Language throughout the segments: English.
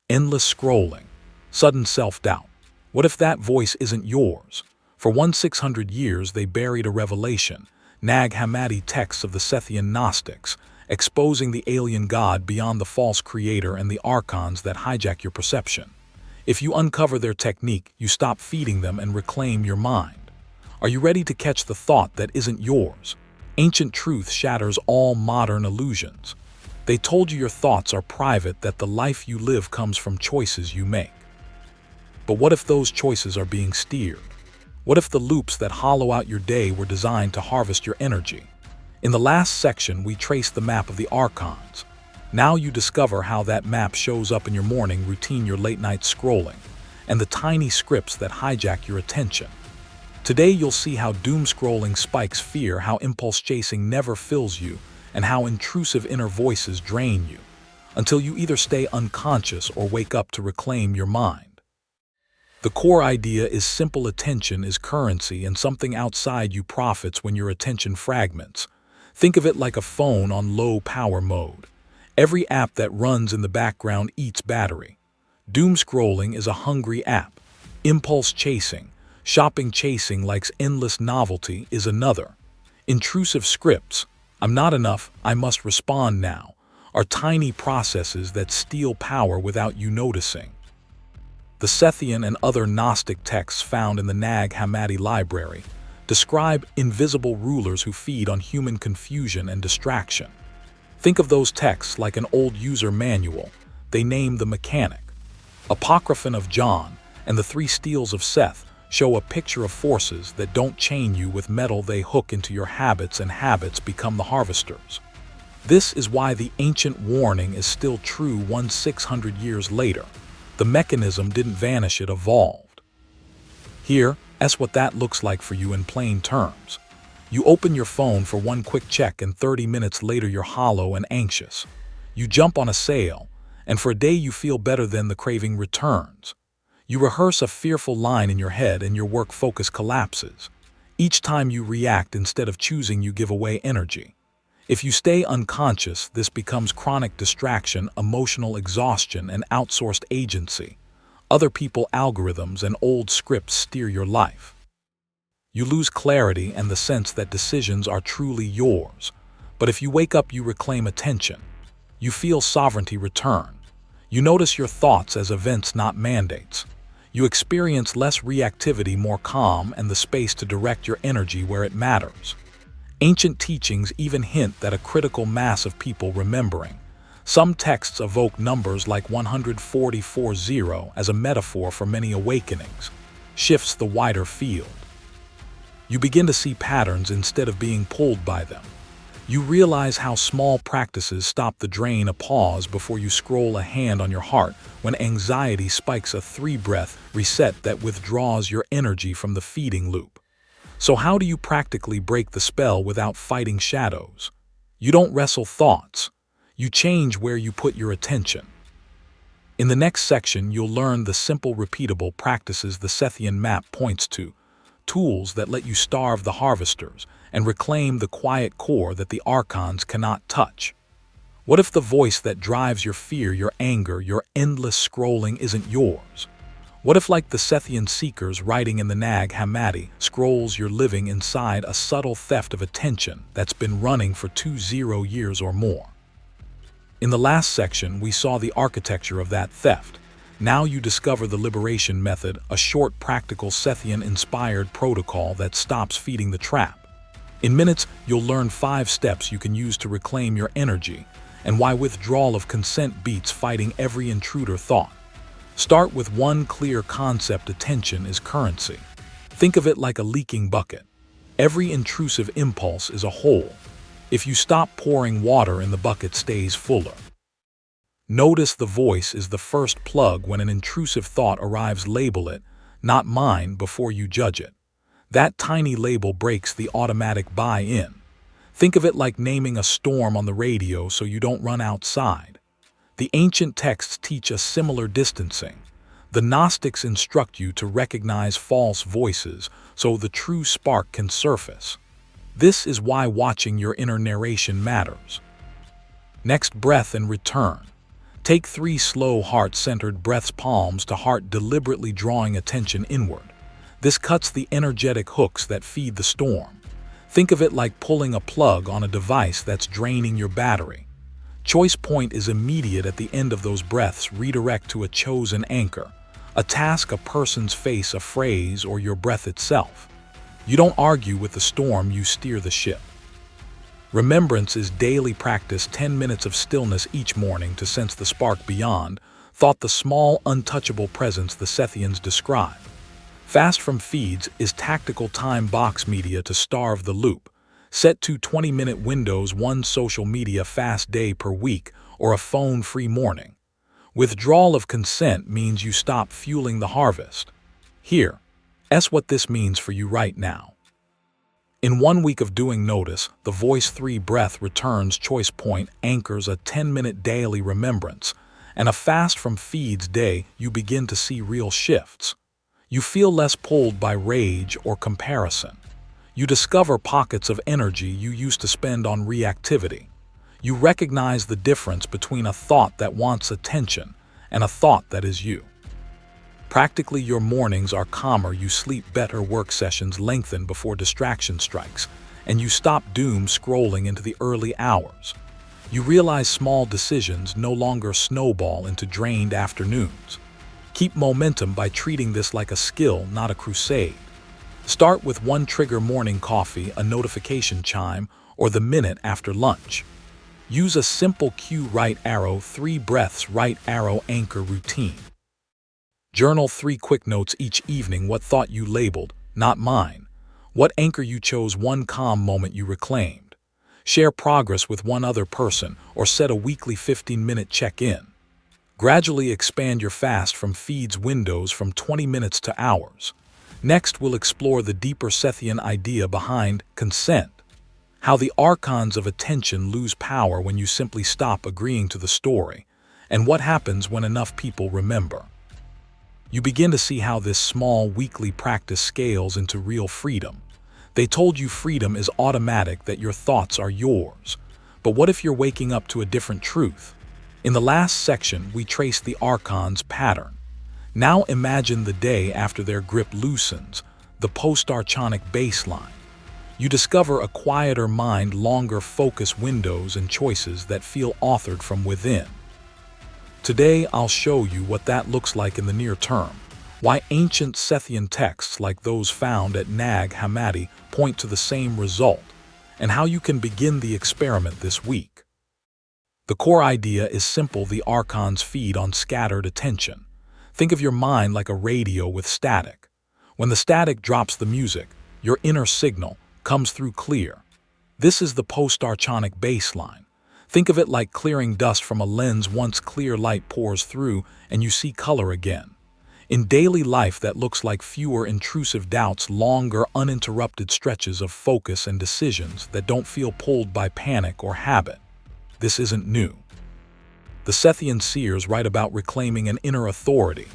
endless scrolling, sudden self-doubt. What if that voice isn't yours? For 600 years they buried a revelation, Nag Hammadi texts of the Sethian Gnostics, exposing the alien god beyond the false creator and the archons that hijack your perception. If you uncover their technique, you stop feeding them and reclaim your mind. Are you ready to catch the thought that isn't yours? Ancient truth shatters all modern illusions. They told you your thoughts are private, that the life you live comes from choices you make. But what if those choices are being steered? What if the loops that hollow out your day were designed to harvest your energy? In the last section, we trace the map of the archons. Now you discover how that map shows up in your morning routine, your late-night scrolling, and the tiny scripts that hijack your attention. Today you'll see how doom scrolling spikes fear, how impulse chasing never fills you, and how intrusive inner voices drain you, until you either stay unconscious or wake up to reclaim your mind. The core idea is simple: attention is currency, and something outside you profits when your attention fragments. Think of it like a phone on low power mode. Every app that runs in the background eats battery. Doom scrolling is a hungry app. Impulse chasing, shopping chasing like endless novelty is another. Intrusive scripts, "I'm not enough, I must respond now," are tiny processes that steal power without you noticing. The Sethian and other Gnostic texts found in the Nag Hammadi library describe invisible rulers who feed on human confusion and distraction. Think of those texts like an old user manual. They name the mechanic. Apocryphon of John and the Three Steels of Seth show a picture of forces that don't chain you with metal, they hook into your habits, and habits become the harvesters. This is why the ancient warning is still true 600 years later. The mechanism didn't vanish, it evolved. Here, that's what that looks like for you in plain terms. You open your phone for one quick check, and 30 minutes later you're hollow and anxious. You jump on a sale, and for a day you feel better, then the craving returns. You rehearse a fearful line in your head and your work focus collapses. Each time you react instead of choosing, you give away energy. If you stay unconscious, this becomes chronic distraction, emotional exhaustion, and outsourced agency. Other people, algorithms, and old scripts steer your life. You lose clarity and the sense that decisions are truly yours. But if you wake up, you reclaim attention. You feel sovereignty return. You notice your thoughts as events, not mandates. You experience less reactivity, more calm, and the space to direct your energy where it matters. Ancient teachings even hint that a critical mass of people remembering. Some texts evoke numbers like 144 as a metaphor for many awakenings, shifts the wider field. You begin to see patterns instead of being pulled by them. You realize how small practices stop the drain, a pause before you scroll, a hand on your heart when anxiety spikes, a 3-breath reset that withdraws your energy from the feeding loop. So how do you practically break the spell without fighting shadows? You don't wrestle thoughts. You change where you put your attention. In the next section, you'll learn the simple, repeatable practices the Sethian map points to, tools that let you starve the harvesters and reclaim the quiet core that the archons cannot touch. What if the voice that drives your fear, your anger, your endless scrolling isn't yours? What if, like the Sethian seekers writing in the Nag Hammadi scrolls, you're living inside a subtle theft of attention that's been running for 20 years or more? In the last section, we saw the architecture of that theft. Now you discover the liberation method, a short, practical Sethian-inspired protocol that stops feeding the trap. In minutes, you'll learn 5 steps you can use to reclaim your energy, and why withdrawal of consent beats fighting every intruder thought. Start with one clear concept: attention is currency. Think of it like a leaking bucket. Every intrusive impulse is a hole. If you stop pouring water in, the bucket stays fuller. Notice the voice is the first plug. When an intrusive thought arrives, label it, "not mine," before you judge it. That tiny label breaks the automatic buy-in. Think of it like naming a storm on the radio so you don't run outside. The ancient texts teach a similar distancing. The Gnostics instruct you to recognize false voices so the true spark can surface. This is why watching your inner narration matters. Next, breath and return. Take 3 slow heart-centered breaths, palms to heart, deliberately drawing attention inward. This cuts the energetic hooks that feed the storm. Think of it like pulling a plug on a device that's draining your battery. Choice point is immediate at the end of those breaths. Redirect to a chosen anchor, a task, a person's face, a phrase, or your breath itself. You don't argue with the storm, you steer the ship. Remembrance is daily practice, 10 minutes of stillness each morning to sense the spark beyond, thought, the small, untouchable presence the Sethians describe. Fast from feeds is tactical time box media to starve the loop. Set to 20-minute windows, 1 social media fast day per week, or a phone-free morning. Withdrawal of consent means you stop fueling the harvest. Here, what this means for you right now. In 1 week of doing, notice the voice 3 breath returns, choice point anchors, a 10-minute daily remembrance, and a fast from feeds day. You begin to see real shifts. You feel less pulled by rage or comparison. You discover pockets of energy you used to spend on reactivity. You recognize the difference between a thought that wants attention and a thought that is you. Practically, your mornings are calmer, you sleep better, work sessions lengthen before distraction strikes, and you stop doom scrolling into the early hours. You realize small decisions no longer snowball into drained afternoons. Keep momentum by treating this like a skill, not a crusade. Start with 1 trigger: morning coffee, a notification chime, or the minute after lunch. Use a simple cue: right arrow, 3 breaths, right arrow anchor routine. Journal 3 quick notes each evening: what thought you labeled, not mine; what anchor you chose; 1 calm moment you reclaimed. Share progress with 1 other person, or set a weekly 15-minute check-in. Gradually expand your fast from feeds windows from 20 minutes to hours. Next, we'll explore the deeper Sethian idea behind consent, how the archons of attention lose power when you simply stop agreeing to the story, and what happens when enough people remember. You begin to see how this small weekly practice scales into real freedom. They told you freedom is automatic, that your thoughts are yours. But what if you're waking up to a different truth? In the last section, we trace the archons' pattern. Now imagine the day after their grip loosens, the post-archonic baseline. You discover a quieter mind, longer focus windows, and choices that feel authored from within. Today, I'll show you what that looks like in the near term, why ancient Sethian texts like those found at Nag Hammadi point to the same result, and how you can begin the experiment this week. The core idea is simple: the archons feed on scattered attention. Think of your mind like a radio with static. When the static drops the music, your inner signal comes through clear. This is the post-archonic baseline. Think of it like clearing dust from a lens. Once clear light pours through and you see color again. In daily life, that looks like fewer intrusive doubts, longer uninterrupted stretches of focus, and decisions that don't feel pulled by panic or habit. This isn't new. The Sethian seers write about reclaiming an inner authority.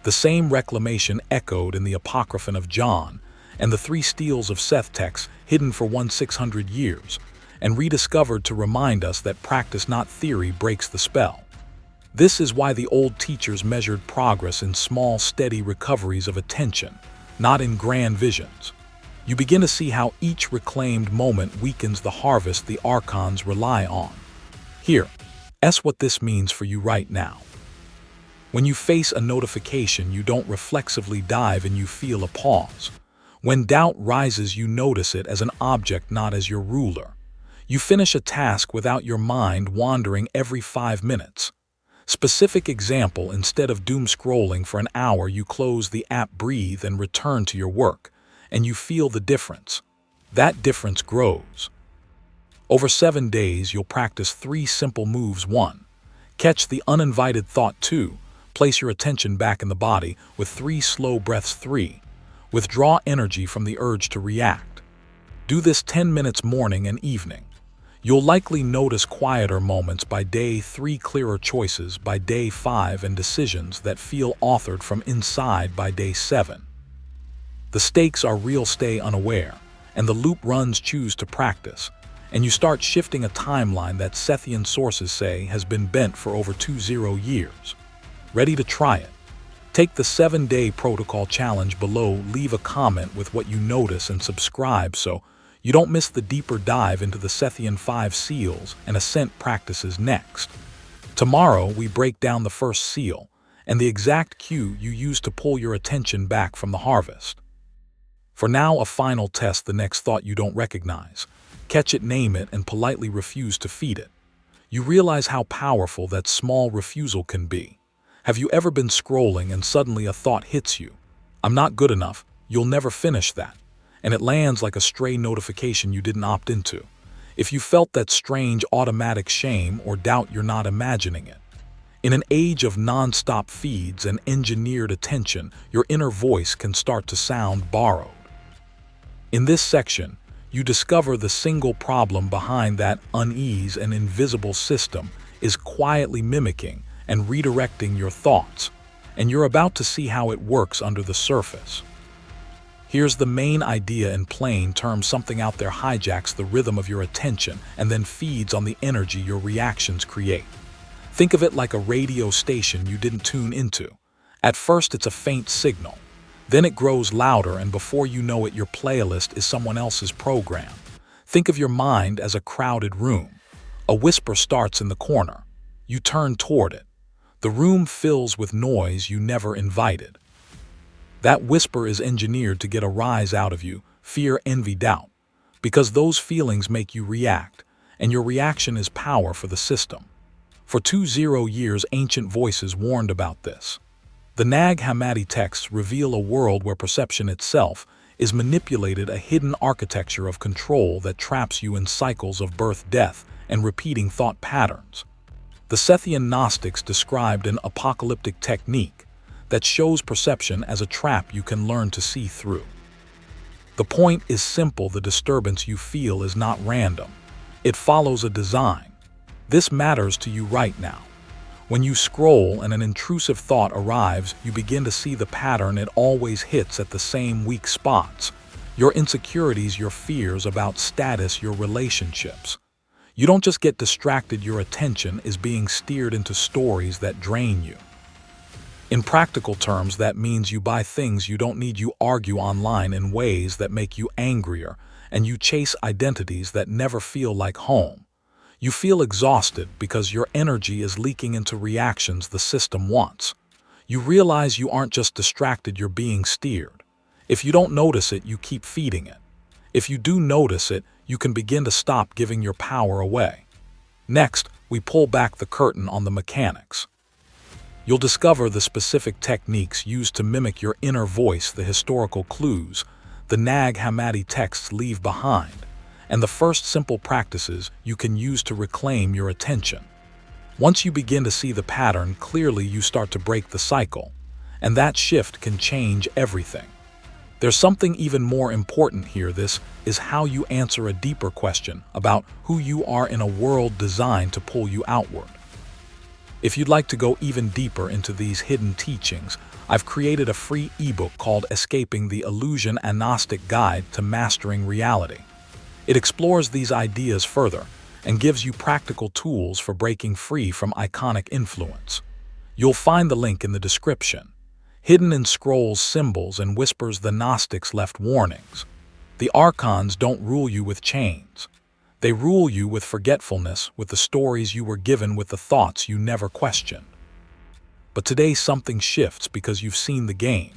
The same reclamation echoed in the Apocryphon of John and the 3 steels of Seth texts, hidden for 600 years, and rediscovered to remind us that practice, not theory, breaks the spell. This is why the old teachers measured progress in small, steady recoveries of attention, not in grand visions. You begin to see how each reclaimed moment weakens the harvest the archons rely on. Here, what this means for you right now. When you face a notification, you don't reflexively dive in, you feel a pause. When doubt rises, you notice it as an object, not as your ruler. You finish a task without your mind wandering every 5 minutes. Specific example: instead of doom scrolling for an hour, you close the app, breathe, and return to your work, and you feel the difference. That difference grows. Over 7 days, you'll practice 3 simple moves. 1. Catch the uninvited thought. 2. Place your attention back in the body with 3 slow breaths. 3. Withdraw energy from the urge to react. Do this 10 minutes morning and evening. You'll likely notice quieter moments by day 3, clearer choices by day 5, and decisions that feel authored from inside by day 7. The stakes are real: stay unaware, and the loop runs. Choose to practice, and you start shifting a timeline that Sethian sources say has been bent for over 20 years. Ready to try it? Take the 7-day protocol challenge below, leave a comment with what you notice, and subscribe so you don't miss the deeper dive into the Sethian 5 seals and ascent practices next. Tomorrow, we break down the first seal and the exact cue you use to pull your attention back from the harvest. For now, a final test: the next thought you don't recognize. Catch it, name it, and politely refuse to feed it. You realize how powerful that small refusal can be. Have you ever been scrolling and suddenly a thought hits you? I'm not good enough, you'll never finish that. And it lands like a stray notification you didn't opt into. If you felt that strange automatic shame or doubt, you're not imagining it. In an age of non-stop feeds and engineered attention, your inner voice can start to sound borrowed. In this section, you discover the single problem behind that unease. An invisible system is quietly mimicking and redirecting your thoughts, and you're about to see how it works under the surface. Here's the main idea in plain terms: something out there hijacks the rhythm of your attention and then feeds on the energy your reactions create. Think of it like a radio station you didn't tune into. At first, it's a faint signal. Then it grows louder, and before you know it, your playlist is someone else's program. Think of your mind as a crowded room. A whisper starts in the corner. You turn toward it. The room fills with noise you never invited. That whisper is engineered to get a rise out of you: fear, envy, doubt. Because those feelings make you react, and your reaction is power for the system. For 20 years, ancient voices warned about this. The Nag Hammadi texts reveal a world where perception itself is manipulated, a hidden architecture of control that traps you in cycles of birth, death, and repeating thought patterns. The Sethian Gnostics described an apocalyptic technique that shows perception as a trap you can learn to see through. The point is simple: the disturbance you feel is not random. It follows a design. This matters to you right now. When you scroll and an intrusive thought arrives, you begin to see the pattern. It always hits at the same weak spots: your insecurities, your fears about status, your relationships. You don't just get distracted, your attention is being steered into stories that drain you. In practical terms, that means you buy things you don't need, you argue online in ways that make you angrier, and you chase identities that never feel like home. You feel exhausted because your energy is leaking into reactions the system wants. You realize you aren't just distracted, you're being steered. If you don't notice it, you keep feeding it. If you do notice it, you can begin to stop giving your power away. Next, we pull back the curtain on the mechanics. You'll discover the specific techniques used to mimic your inner voice, the historical clues the Nag Hammadi texts leave behind, and the first simple practices you can use to reclaim your attention. Once you begin to see the pattern clearly, you start to break the cycle, and that shift can change everything. There's something even more important here. This is how you answer a deeper question about who you are in a world designed to pull you outward. If you'd like to go even deeper into these hidden teachings, I've created a free ebook called Escaping the Illusion: A Gnostic Guide to Mastering Reality. It explores these ideas further and gives you practical tools for breaking free from iconic influence. You'll find the link in the description. Hidden in scrolls, symbols, and whispers, the Gnostics left warnings. The archons don't rule you with chains. They rule you with forgetfulness, with the stories you were given, with the thoughts you never questioned. But today something shifts because you've seen the game.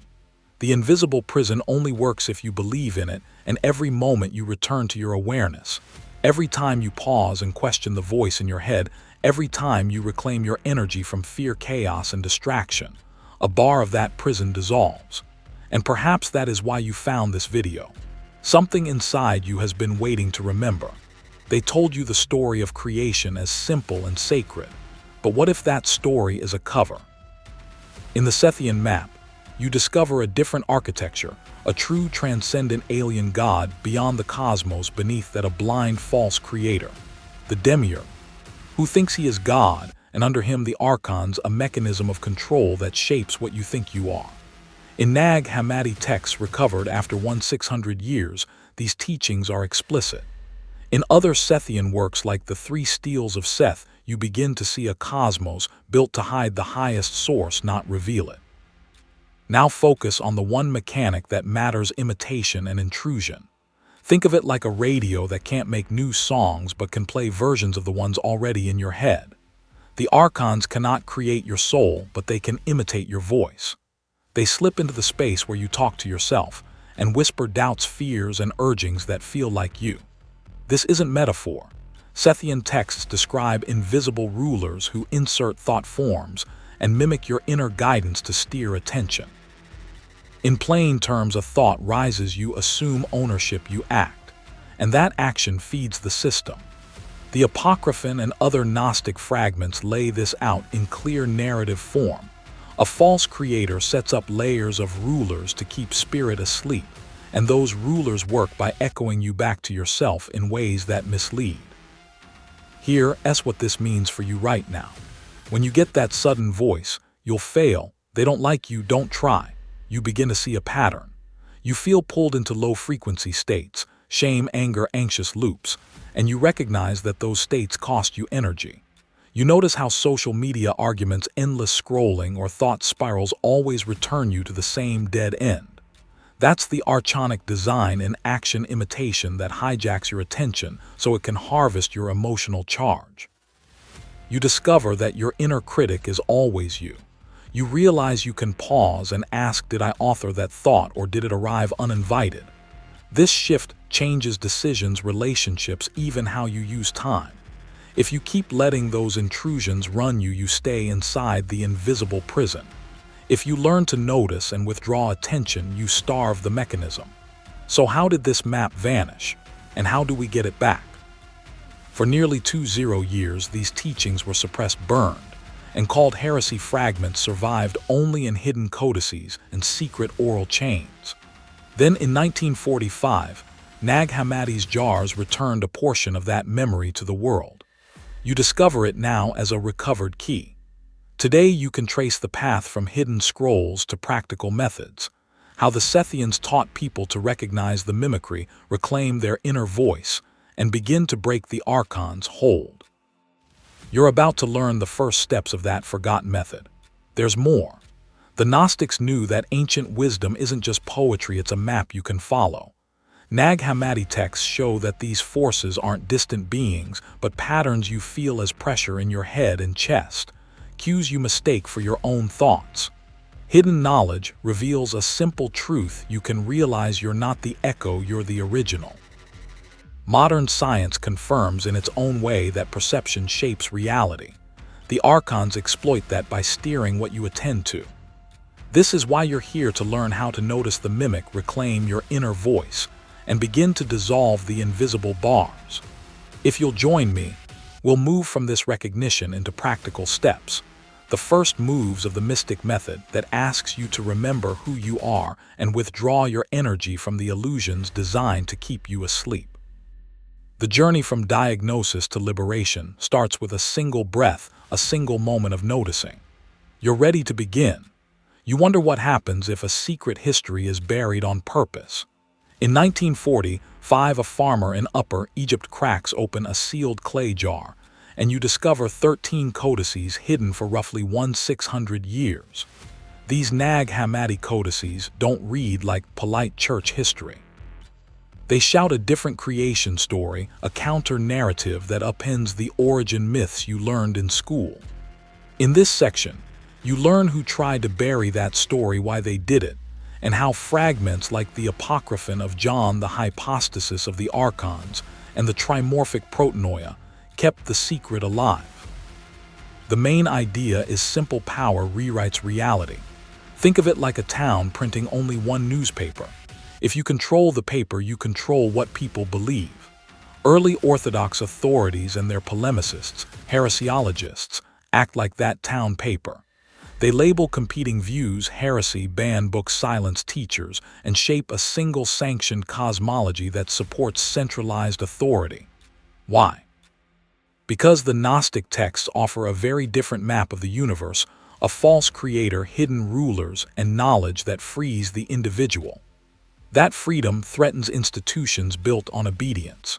The invisible prison only works if you believe in it, and every moment you return to your awareness, every time you pause and question the voice in your head, every time you reclaim your energy from fear, chaos, and distraction, a bar of that prison dissolves. And perhaps that is why you found this video. Something inside you has been waiting to remember. They told you the story of creation as simple and sacred, but what if that story is a cover? In the Sethian map, you discover a different architecture, a true transcendent alien god beyond the cosmos, beneath that a blind false creator, the demiurge, who thinks he is God, and under him the archons, a mechanism of control that shapes what you think you are. In Nag Hammadi texts recovered after 1600 years, these teachings are explicit. In other Sethian works like the Three Steels of Seth, you begin to see a cosmos built to hide the highest source, not reveal it. Now focus on the one mechanic that matters: imitation and intrusion. Think of it like a radio that can't make new songs but can play versions of the ones already in your head. The archons cannot create your soul, but they can imitate your voice. They slip into the space where you talk to yourself and whisper doubts, fears, and urgings that feel like you. This isn't metaphor. Sethian texts describe invisible rulers who insert thought forms and mimic your inner guidance to steer attention. In plain terms, a thought rises, you assume ownership, you act, and that action feeds the system. The Apocryphon and other Gnostic fragments lay this out in clear narrative form. A false creator sets up layers of rulers to keep spirit asleep, and those rulers work by echoing you back to yourself in ways that mislead. Here's what this means for you right now. When you get that sudden voice, you'll fail, they don't like you, don't try. You begin to see a pattern. You feel pulled into low-frequency states, shame, anger, anxious loops, and you recognize that those states cost you energy. You notice how social media arguments, endless scrolling, or thought spirals always return you to the same dead end. That's the archonic design in action: imitation that hijacks your attention so it can harvest your emotional charge. You discover that your inner critic is always you. You realize you can pause and ask, did I author that thought, or did it arrive uninvited? This shift changes decisions, relationships, even how you use time. If you keep letting those intrusions run you, you stay inside the invisible prison. If you learn to notice and withdraw attention, you starve the mechanism. So how did this map vanish? And how do we get it back? For nearly 20 years, these teachings were suppressed, burned, and called heresy. Fragments survived only in hidden codices and secret oral chains. Then in 1945, Nag Hammadi's jars returned a portion of that memory to the world. You discover it now as a recovered key. Today you can trace the path from hidden scrolls to practical methods, how the Sethians taught people to recognize the mimicry, reclaim their inner voice, and begin to break the archons' hold. You're about to learn the first steps of that forgotten method. There's more. The Gnostics knew that ancient wisdom isn't just poetry, it's a map you can follow. Nag Hammadi texts show that these forces aren't distant beings, but patterns you feel as pressure in your head and chest, cues you mistake for your own thoughts. Hidden knowledge reveals a simple truth: you can realize you're not the echo, you're the original. Modern science confirms in its own way that perception shapes reality. The archons exploit that by steering what you attend to. This is why you're here, to learn how to notice the mimic, reclaim your inner voice, and begin to dissolve the invisible bars. If you'll join me, we'll move from this recognition into practical steps, the first moves of the mystic method that asks you to remember who you are and withdraw your energy from the illusions designed to keep you asleep. The journey from diagnosis to liberation starts with a single breath, a single moment of noticing. You're ready to begin. You wonder what happens if a secret history is buried on purpose. In 1945, a farmer in Upper Egypt cracks open a sealed clay jar, and you discover 13 codices hidden for roughly 1,600 years. These Nag Hammadi codices don't read like polite church history. They shout a different creation story, a counter-narrative that upends the origin myths you learned in school. In this section, you learn who tried to bury that story, why they did it, and how fragments like the Apocryphon of John, the hypostasis of the archons, and the trimorphic protanoia kept the secret alive. The main idea is simple: power rewrites reality. Think of it like a town printing only one newspaper. If you control the paper, you control what people believe. Early Orthodox authorities and their polemicists, heresiologists, act like that town paper. They label competing views heresy, ban books, silence teachers, and shape a single sanctioned cosmology that supports centralized authority. Why? Because the Gnostic texts offer a very different map of the universe: a false creator, hidden rulers, and knowledge that frees the individual. That freedom threatens institutions built on obedience.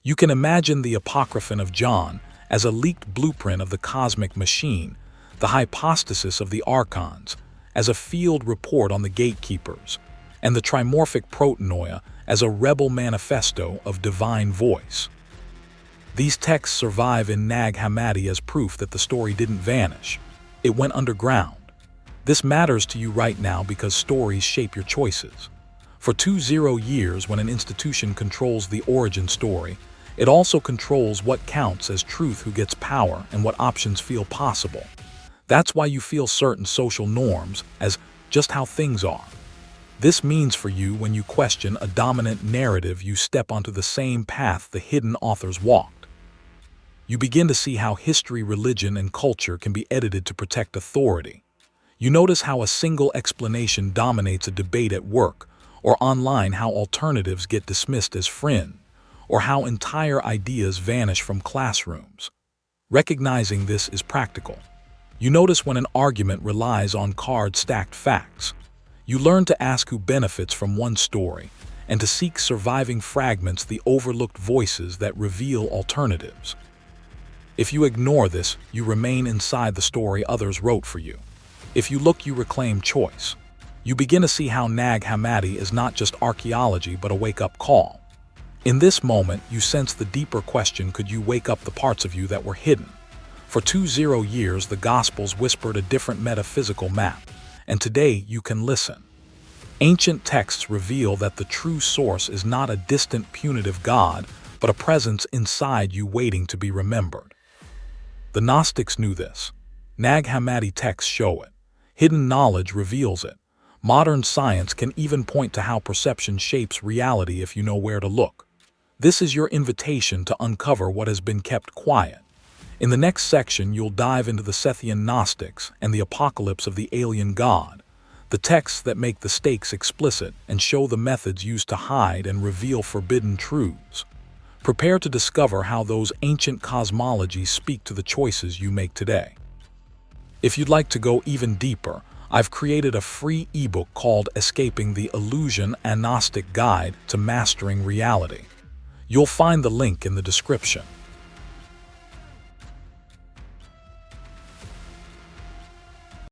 You can imagine the Apocryphon of John as a leaked blueprint of the cosmic machine, the hypostasis of the archons as a field report on the gatekeepers, and the trimorphic protanoia as a rebel manifesto of divine voice. These texts survive in Nag Hammadi as proof that the story didn't vanish. It went underground. This matters to you right now because stories shape your choices. For 20 years, when an institution controls the origin story, it also controls what counts as truth, who gets power, and what options feel possible. That's why you feel certain social norms as just how things are. This means for you when you question a dominant narrative, you step onto the same path the hidden authors walked. You begin to see how history, religion, and culture can be edited to protect authority. You notice how a single explanation dominates a debate at work, or online, how alternatives get dismissed as fringe, or how entire ideas vanish from classrooms. Recognizing this is practical. You notice when an argument relies on card-stacked facts. You learn to ask who benefits from one story, and to seek surviving fragments, the overlooked voices that reveal alternatives. If you ignore this, you remain inside the story others wrote for you. If you look, you reclaim choice. You begin to see how Nag Hammadi is not just archaeology but a wake-up call. In this moment, you sense the deeper question: could you wake up the parts of you that were hidden? For 20 years, the Gospels whispered a different metaphysical map, and today you can listen. Ancient texts reveal that the true source is not a distant, punitive God, but a presence inside you waiting to be remembered. The Gnostics knew this. Nag Hammadi texts show it. Hidden knowledge reveals it. Modern science can even point to how perception shapes reality if you know where to look. This is your invitation to uncover what has been kept quiet. In the next section, you'll dive into the Sethian Gnostics and the apocalypse of the alien god, the texts that make the stakes explicit and show the methods used to hide and reveal forbidden truths. Prepare to discover how those ancient cosmologies speak to the choices you make today. If you'd like to go even deeper, I've created a free ebook called Escaping the Illusion: A Gnostic Guide to Mastering Reality. You'll find the link in the description.